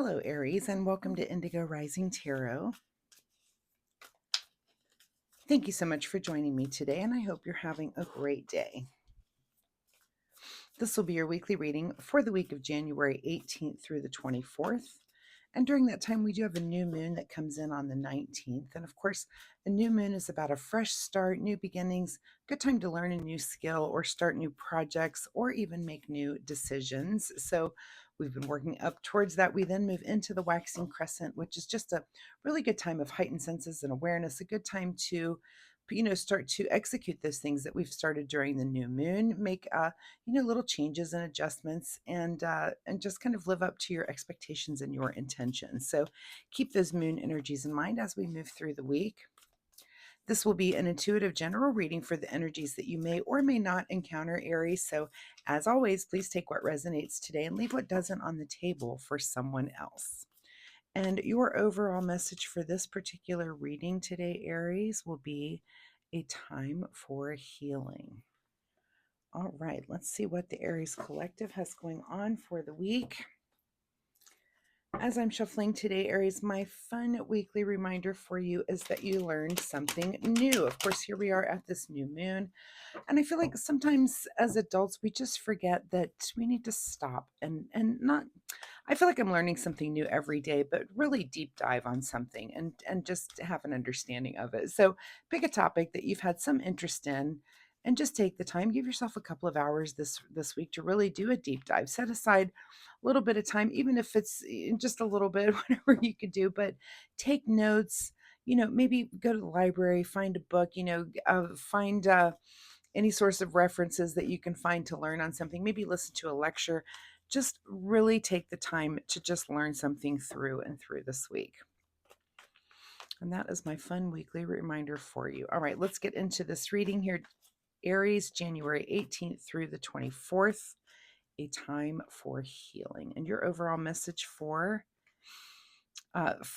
Hello, Aries, and welcome to Indigo Rising Tarot. Thank you so much for joining me today, and I hope you're having a great day. This will be your weekly reading for the week of January 18th through the 24th. And during that time, we do have a new moon that comes in on the 19th. And of course, a new moon is about a fresh start, new beginnings, good time to learn a new skill or start new projects or even make new decisions. So we've been working up towards that. We then move into the waxing crescent, which is just a really good time of heightened senses and awareness, a good time to start to execute those things that we've started during the new moon, make little changes and adjustments, and just kind of live up to your expectations and your intentions. So keep those moon energies in mind as we move through the week. This will be an intuitive general reading for the energies that you may or may not encounter, Aries. So as always, please take what resonates today and leave what doesn't on the table for someone else. And your overall message for this particular reading today, Aries, will be a time for healing. All right, let's see what the Aries Collective has going on for the week. As I'm shuffling today, Aries, my fun weekly reminder for you is that you learned something new. Of course, here we are at this new moon. And I feel like sometimes as adults, we just forget that we need to stop and not, I feel like I'm learning something new every day, but really deep dive on something and just have an understanding of it. So pick a topic that you've had some interest in and just take the time, give yourself a couple of hours this week to really do a deep dive. Set aside a little bit of time, even if it's just a little bit, whatever you could do, but take notes, maybe go to the library, find a book, find any source of references that you can find to learn on something, maybe listen to a lecture. Just really take the time to just learn something through and through this week. And that is my fun weekly reminder for you. All right, let's get into this reading here. Aries, January 18th through the 24th, a time for healing. And your overall message for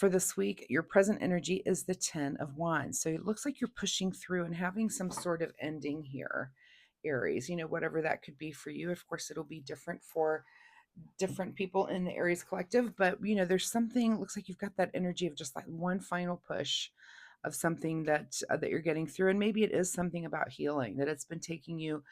this week, your present energy is the 10 of Wands. So it looks like you're pushing through and having some sort of ending here, Aries, whatever that could be for you. Of course, it'll be different for different people in the Aries collective, but there's something, looks like you've got that energy of just like one final push of something that you're getting through. And maybe it is something about healing, that it's been taking you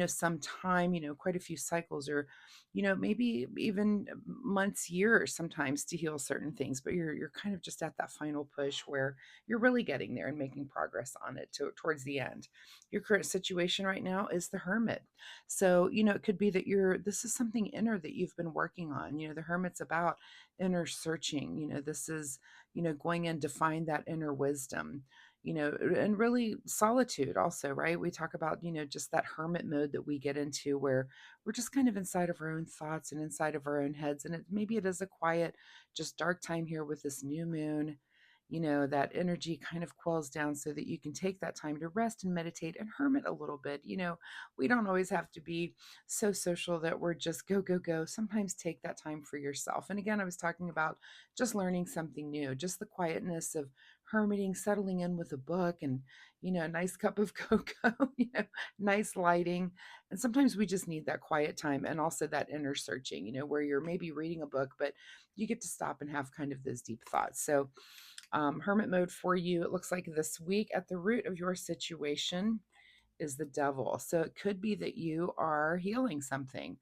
some time, quite a few cycles, or maybe even months, years sometimes to heal certain things, but you're kind of just at that final push where you're really getting there and making progress on it towards the end. Your current situation right now is the Hermit. So it could be that this is something inner that you've been working on. The Hermit's about inner searching. This is going in to find that inner wisdom, and really solitude also, right? We talk about, just that hermit mode that we get into where we're just kind of inside of our own thoughts and inside of our own heads. And maybe it is a quiet, just dark time here with this new moon. That energy kind of quells down so that you can take that time to rest and meditate and hermit a little bit. We don't always have to be so social that we're just go, go, go. Sometimes take that time for yourself. And again, I was talking about just learning something new, just the quietness of hermiting, settling in with a book and, a nice cup of cocoa, nice lighting. And sometimes we just need that quiet time and also that inner searching, where you're maybe reading a book, but you get to stop and have kind of those deep thoughts. So hermit mode for you, it looks like this week at the root of your situation is the devil. So it could be that you are healing something.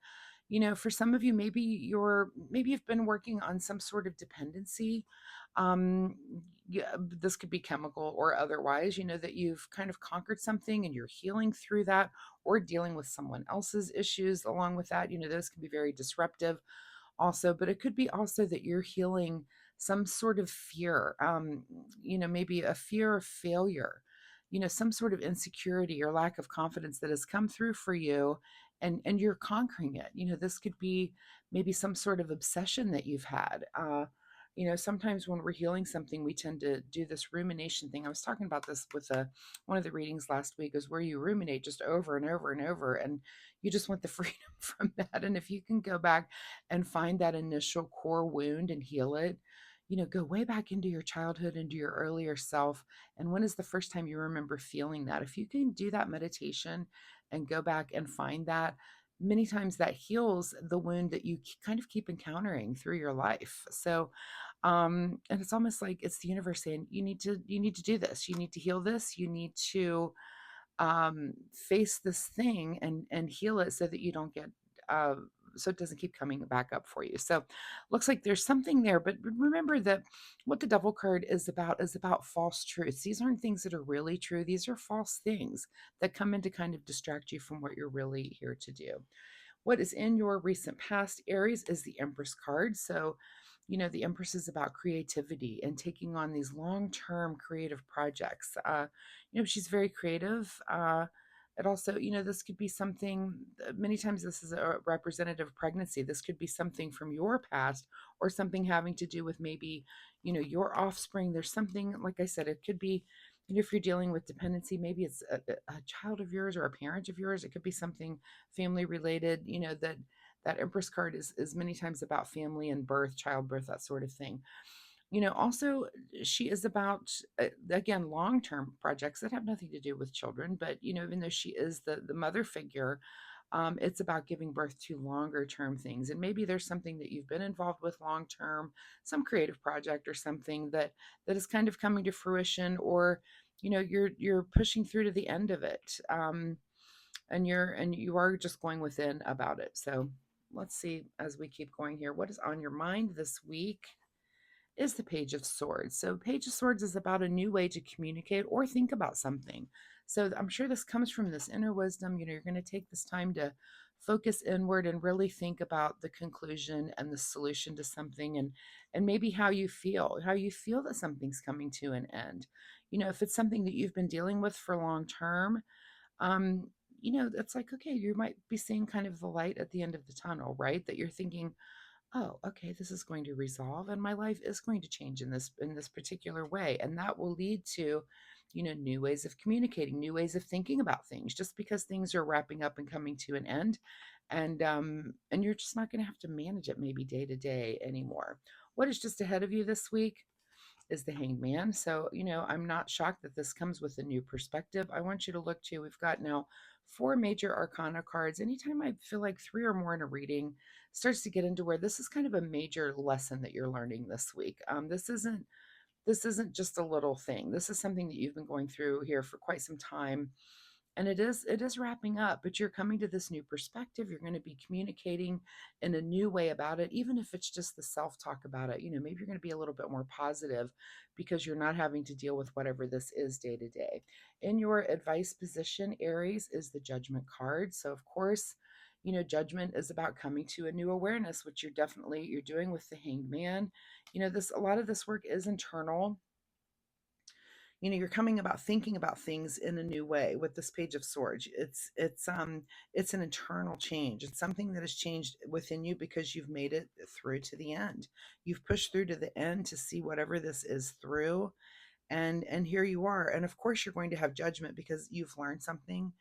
For some of you, maybe you've been working on some sort of dependency. Yeah, this could be chemical or otherwise, that you've kind of conquered something and you're healing through that, or dealing with someone else's issues along with that. Those can be very disruptive also, but it could be also that you're healing some sort of fear, maybe a fear of failure, some sort of insecurity or lack of confidence that has come through for you, and you're conquering it. This could be maybe some sort of obsession that you've had. Sometimes when we're healing something, we tend to do this rumination thing. I was talking about this with one of the readings last week, is where you ruminate just over and over and over, and you just want the freedom from that. And if you can go back and find that initial core wound and heal it, go way back into your childhood, into your earlier self. And when is the first time you remember feeling that? If you can do that meditation and go back and find that, many times that heals the wound that you kind of keep encountering through your life. So and it's almost like it's the universe saying you need to do this, you need to heal this, you need to face this thing and heal it so that you don't get uh, so it doesn't keep coming back up for you. So looks like there's something there, but remember that what the devil card is about false truths. These aren't things that are really true. These are false things that come in to kind of distract you from what you're really here to do. What is in your recent past, Aries, is the Empress card. So, the Empress is about creativity and taking on these long term creative projects. She's very creative. It also, this could be something, many times this is a representative of pregnancy. This could be something from your past or something having to do with maybe, your offspring. There's something, like I said, it could be, if you're dealing with dependency, maybe it's a child of yours or a parent of yours. It could be something family related, that Empress card is many times about family and birth, childbirth, that sort of thing. Also, she is about, again, long term projects that have nothing to do with children, but, even though she is the mother figure, it's about giving birth to longer term things. And maybe there's something that you've been involved with long term, some creative project or something that is kind of coming to fruition, or, you're pushing through to the end of it. And you are just going within about it. So let's see as we keep going here. What is on your mind this week? Is the Page of Swords. So, Page of Swords is about a new way to communicate or think about something. So, I'm sure this comes from this inner wisdom. You're going to take this time to focus inward and really think about the conclusion and the solution to something, and maybe how you feel that something's coming to an end. If it's something that you've been dealing with for long term, um, it's like, okay, you might be seeing kind of the light at the end of the tunnel, right? That you're thinking, oh, okay, this is going to resolve and my life is going to change in this particular way. And that will lead to, new ways of communicating, new ways of thinking about things, just because things are wrapping up and coming to an end. And you're just not going to have to manage it maybe day to day anymore. What is just ahead of you this week is the Hanged Man. So, I'm not shocked that this comes with a new perspective. I want you to look to, we've got now four major arcana cards. Anytime I feel like three or more in a reading starts to get into where this is kind of a major lesson that you're learning this week. This isn't just a little thing. This is something that you've been going through here for quite some time, and it is wrapping up, but you're coming to this new perspective. You're going to be communicating in a new way about it, even if it's just the self-talk about it. Maybe you're going to be a little bit more positive because you're not having to deal with whatever this is day to day. In your advice position, Aries, is the Judgment card. So of course, judgment is about coming to a new awareness, which you're doing with the Hanged Man. This a lot of this work is internal. You're coming about thinking about things in a new way with this Page of Swords. It's an internal change. It's something that has changed within you because you've made it through to the end. You've pushed through to the end to see whatever this is through, and here you are. And of course you're going to have judgment because you've learned something.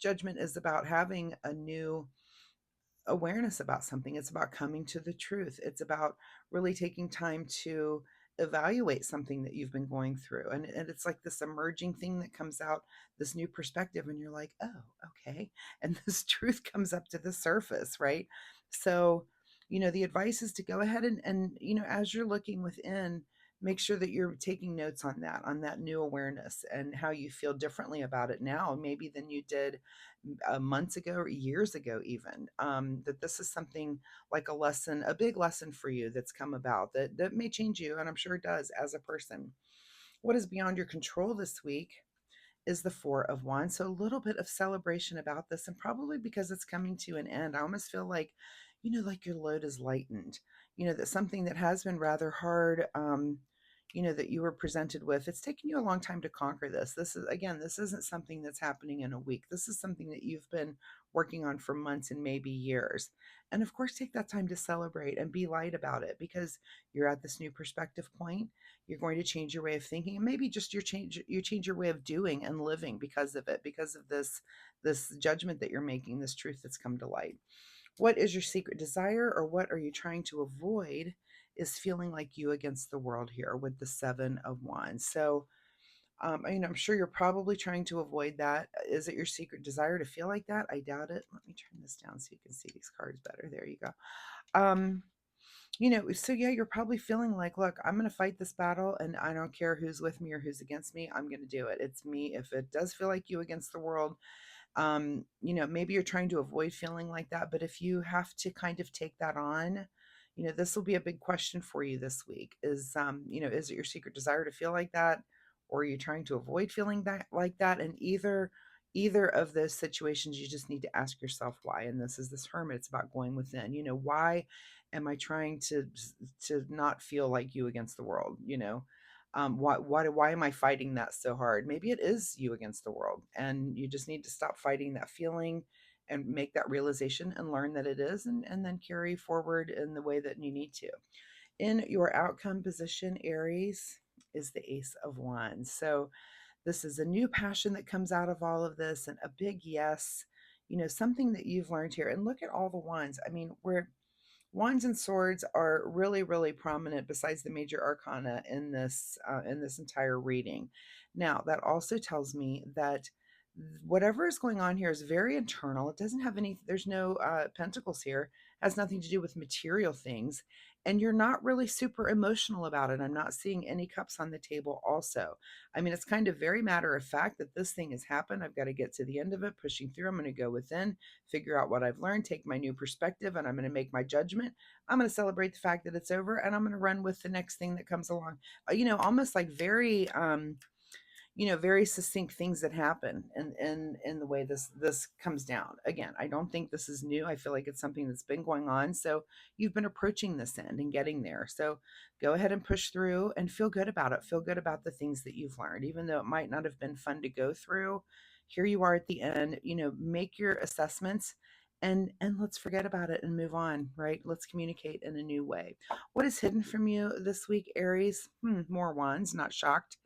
Judgment is about having a new awareness about something. It's about coming to the truth. It's about really taking time to evaluate something that you've been going through. And it's like this emerging thing that comes out, this new perspective, and you're like, oh, okay. And this truth comes up to the surface, right? So, the advice is to go ahead and as you're looking within, make sure that you're taking notes on that new awareness and how you feel differently about it now, maybe than you did months ago or years ago, even. That this is something like a lesson, a big lesson for you that's come about that may change you, and I'm sure it does, as a person. What is beyond your control this week is the Four of Wands. So a little bit of celebration about this, and probably because it's coming to an end, I almost feel like, like your load is lightened. That something that has been rather hard, that you were presented with, it's taken you a long time to conquer this. This isn't something that's happening in a week. This is something that you've been working on for months and maybe years. And of course, take that time to celebrate and be light about it, because you're at this new perspective point. You're going to change your way of thinking, and maybe just you change your way of doing and living because of it, because of this judgment that you're making, this truth that's come to light. What is your secret desire, or what are you trying to avoid, is feeling like you against the world here with the Seven of Wands. So I'm sure you're probably trying to avoid that. Is it your secret desire to feel like that? I doubt it. Let me turn this down so you can see these cards better. There you go. Um, so yeah, you're probably feeling like, look, I'm going to fight this battle and I don't care who's with me or who's against me. I'm going to do it. It's me. If it does feel like you against the world, maybe you're trying to avoid feeling like that, but if you have to kind of take that on, this will be a big question for you this week is it your secret desire to feel like that, or are you trying to avoid feeling that like that? And either of those situations, you just need to ask yourself why. And this is this hermit, it's about going within. Why am I trying to not feel like you against the world? Why am I fighting that so hard? Maybe it is you against the world, and you just need to stop fighting that feeling and make that realization and learn that it is, and then carry forward in the way that you need to. In your outcome position, Aries, is the Ace of Wands. So this is a new passion that comes out of all of this, and a big yes, something that you've learned here. And look at all the wands. I mean, wands and swords are really, really prominent besides the major arcana in this entire reading. Now, that also tells me that whatever is going on here is very internal. It doesn't have any, there's no pentacles here, has nothing to do with material things. And you're not really super emotional about it. I'm not seeing any cups on the table also. I mean, it's kind of very matter of fact that this thing has happened. I've got to get to the end of it, pushing through. I'm going to go within, figure out what I've learned, take my new perspective, and I'm going to make my judgment. I'm going to celebrate the fact that it's over, and I'm going to run with the next thing that comes along. Almost like very succinct things that happen in the way this comes down. Again, I don't think this is new. I feel like it's something that's been going on. So you've been approaching this end and getting there. So go ahead and push through and feel good about it. Feel good about the things that you've learned, even though it might not have been fun to go through. Here you are at the end. Make your assessments and let's forget about it and move on, right? Let's communicate in a new way. What is hidden from you this week, Aries? More wands, not shocked,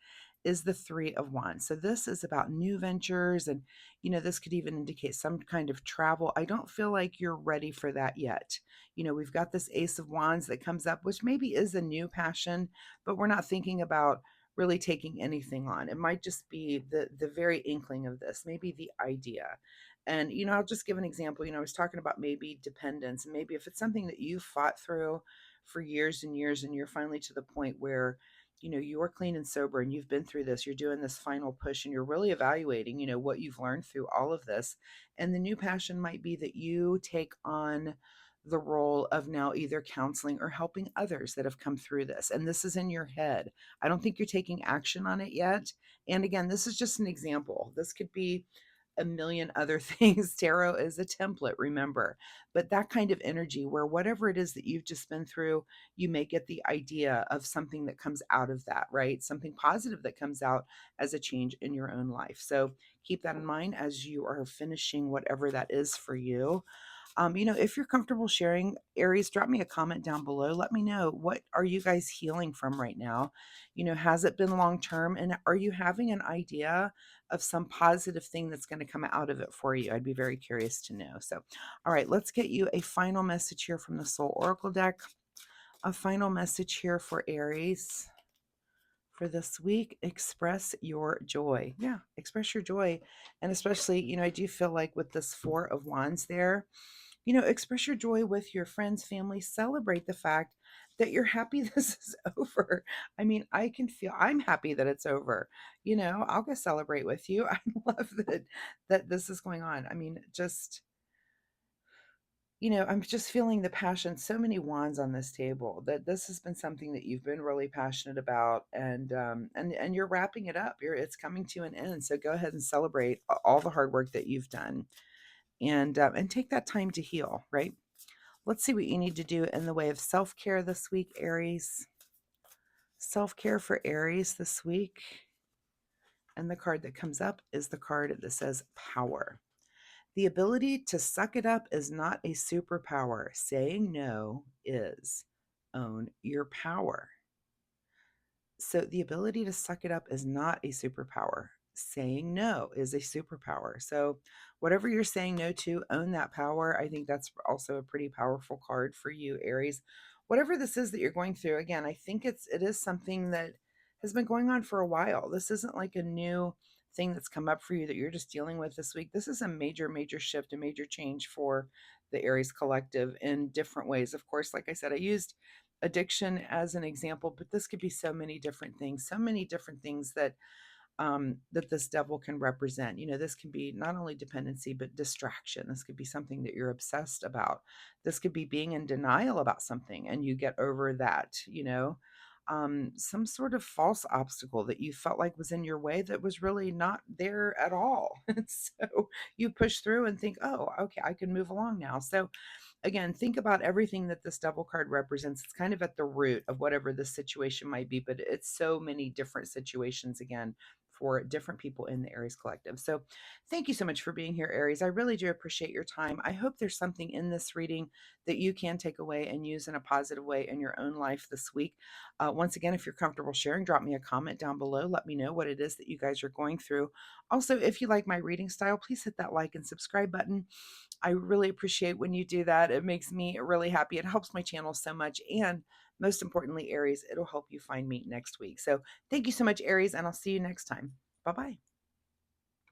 is the Three of Wands. So this is about new ventures, and this could even indicate some kind of travel. I don't feel like you're ready for that yet. We've got this Ace of Wands that comes up, which maybe is a new passion, but we're not thinking about really taking anything on. It might just be the very inkling of this, maybe the idea. And I'll just give an example. I was talking about maybe dependence, and maybe if it's something that you fought through for years and years, and you're finally to the point where you're clean and sober and you've been through this, you're doing this final push and you're really evaluating what you've learned through all of this. And the new passion might be that you take on the role of now either counseling or helping others that have come through this, and this is in your head. I don't think you're taking action on it yet. And again, this is just an example. This could be a million other things. Tarot is a template, remember. But that kind of energy where whatever it is that you've just been through, you may get the idea of something that comes out of that, right? Something positive that comes out as a change in your own life. So keep that in mind as you are finishing whatever that is for you. If you're comfortable sharing, Aries, drop me a comment down below. Let me know, what are you guys healing from right now? Has it been long term? And are you having an idea of some positive thing that's going to come out of it for you? I'd be very curious to know. So, all right, let's get you a final message here from the Soul Oracle deck. A final message here for Aries for this week. Express your joy. Yeah, express your joy. And especially, I do feel like with this Four of Wands there, express your joy with your friends, family, celebrate the fact that you're happy this is over. I mean, I'm happy that it's over. I'll go celebrate with you. I love that this is going on. I mean, just I'm just feeling the passion, so many wands on this table, that this has been something that you've been really passionate about, and you're wrapping it up. It's coming to an end. So go ahead and celebrate all the hard work that you've done, and take that time to heal, right? Let's see what you need to do in the way of self-care this week, Aries. Self-care for Aries this week. And the card that comes up is the card that says power. The ability to suck it up is not a superpower. Saying no is. Own your power. So the ability to suck it up is not a superpower. Saying no is a superpower. So whatever you're saying no to, own that power. I think that's also a pretty powerful card for you, Aries. Whatever this is that you're going through, again, I think it is something that has been going on for a while. This isn't like a new thing that's come up for you that you're just dealing with this week. This is a major, major shift, a major change for the Aries collective in different ways. Of course, like I said, I used addiction as an example, but this could be so many different things that that this devil can represent. You know, this can be not only dependency, but distraction. This could be something that you're obsessed about. This could be being in denial about something and you get over that, you know. Some sort of false obstacle that you felt like was in your way that was really not there at all. So you push through and think, oh, okay, I can move along now. So again, think about everything that this devil card represents. It's kind of at the root of whatever the situation might be, but it's so many different situations again for different people in the Aries collective. So, thank you so much for being here, Aries. I really do appreciate your time. I hope there's something in this reading that you can take away and use in a positive way in your own life this week. Once again, if you're comfortable sharing, drop me a comment down below. Let me know what it is that you guys are going through. Also, if you like my reading style, please hit that like and subscribe button. I really appreciate when you do that. It makes me really happy. It helps my channel so much. And most importantly, Aries, it'll help you find me next week. So thank you so much, Aries, and I'll see you next time. Bye bye.